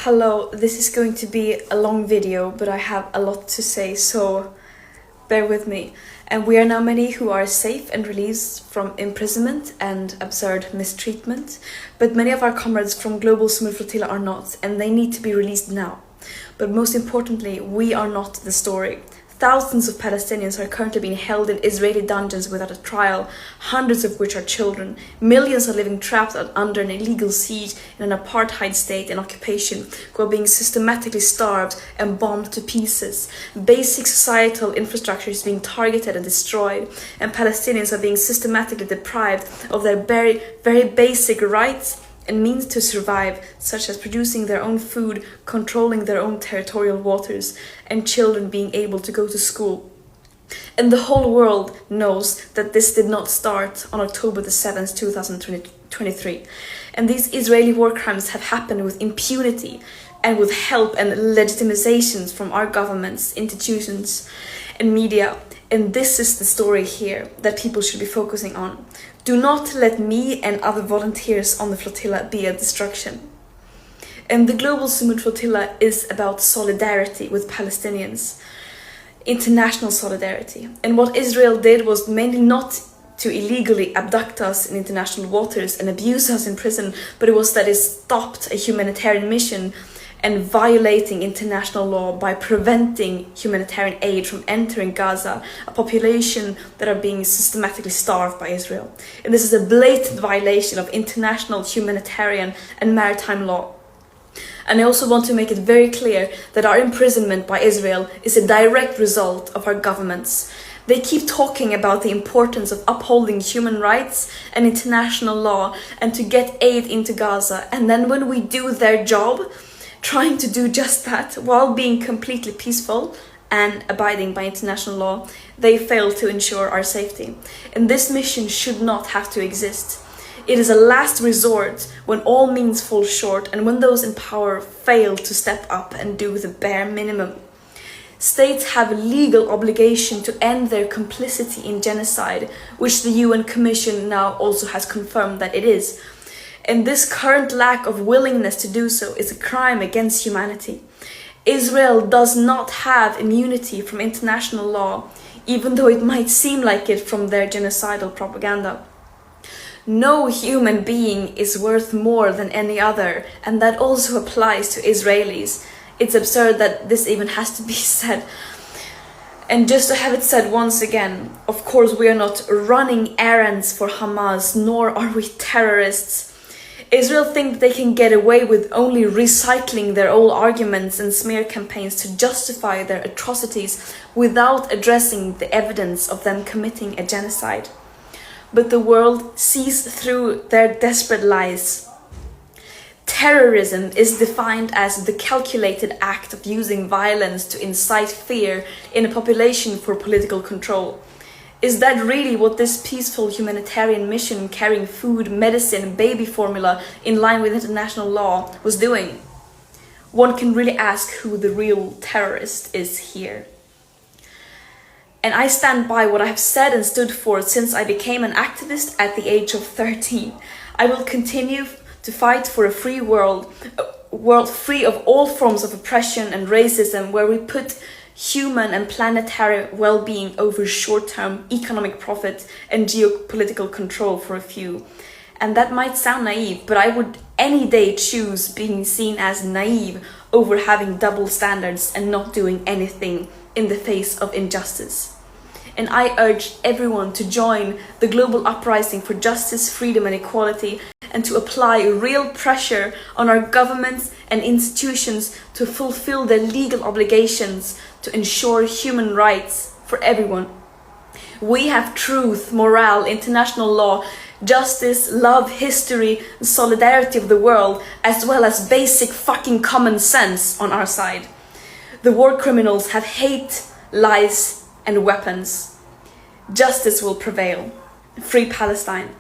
Hello, this is going to be a long video, but I have a lot to say, so bear with me. And we are now many who are safe and released from imprisonment and absurd mistreatment, but many of our comrades from Global Summit Flotilla are not, and they need to be released now. But most importantly, we are not the story. Thousands of Palestinians are currently being held in Israeli dungeons without a trial, hundreds of which are children. Millions are living trapped under an illegal siege in an apartheid state and occupation, who are being systematically starved and bombed to pieces. Basic societal infrastructure is being targeted and destroyed, and Palestinians are being systematically deprived of their very basic rights and means to survive, such as producing their own food, controlling their own territorial waters, and children being able to go to school. And the whole world knows that this did not start on October the 7th, 2023. And these Israeli war crimes have happened with impunity and with help and legitimizations from our governments, institutions, and media. And this is the story here that people should be focusing on. Do not let me and other volunteers on the flotilla be a distraction. And the Global Summit Flotilla is about solidarity with Palestinians, international solidarity. And what Israel did was mainly not to illegally abduct us in international waters and abuse us in prison, but it was that it stopped a humanitarian mission and violating international law by preventing humanitarian aid from entering Gaza, a population that are being systematically starved by Israel. And this is a blatant violation of international humanitarian and maritime law. And I also want to make it very clear that our imprisonment by Israel is a direct result of our governments. They keep talking about the importance of upholding human rights and international law and to get aid into Gaza. And then when we do their job, trying to do just that while being completely peaceful and abiding by international law, they fail to ensure our safety. And this mission should not have to exist. It is a last resort when all means fall short and when those in power fail to step up and do the bare minimum. States have a legal obligation to end their complicity in genocide, which the UN Commission now also has confirmed that it is. And this current lack of willingness to do so is a crime against humanity. Israel does not have immunity from international law, even though it might seem like it from their genocidal propaganda. No human being is worth more than any other, and that also applies to Israelis. It's absurd that this even has to be said. And just to have it said once again, of course we are not running errands for Hamas, nor are we terrorists. Israel think they can get away with only recycling their old arguments and smear campaigns to justify their atrocities without addressing the evidence of them committing a genocide. But the world sees through their desperate lies. Terrorism is defined as the calculated act of using violence to incite fear in a population for political control. Is that really what this peaceful humanitarian mission carrying food, medicine, baby formula in line with international law was doing? One can really ask who the real terrorist is here. And I stand by what I have said and stood for since I became an activist at the age of 13. I will continue to fight for a free world, a world free of all forms of oppression and racism, where we put human and planetary well-being over short-term economic profit and geopolitical control for a few. And that might sound naive, but I would any day choose being seen as naive over having double standards and not doing anything in the face of injustice. And I urge everyone to join the global uprising for justice, freedom and equality, and to apply real pressure on our governments and institutions to fulfill their legal obligations to ensure human rights for everyone. We have truth, morale, international law, justice, love, history, and solidarity of the world, as well as basic fucking common sense on our side. The war criminals have hate, lies, and weapons. Justice will prevail. Free Palestine.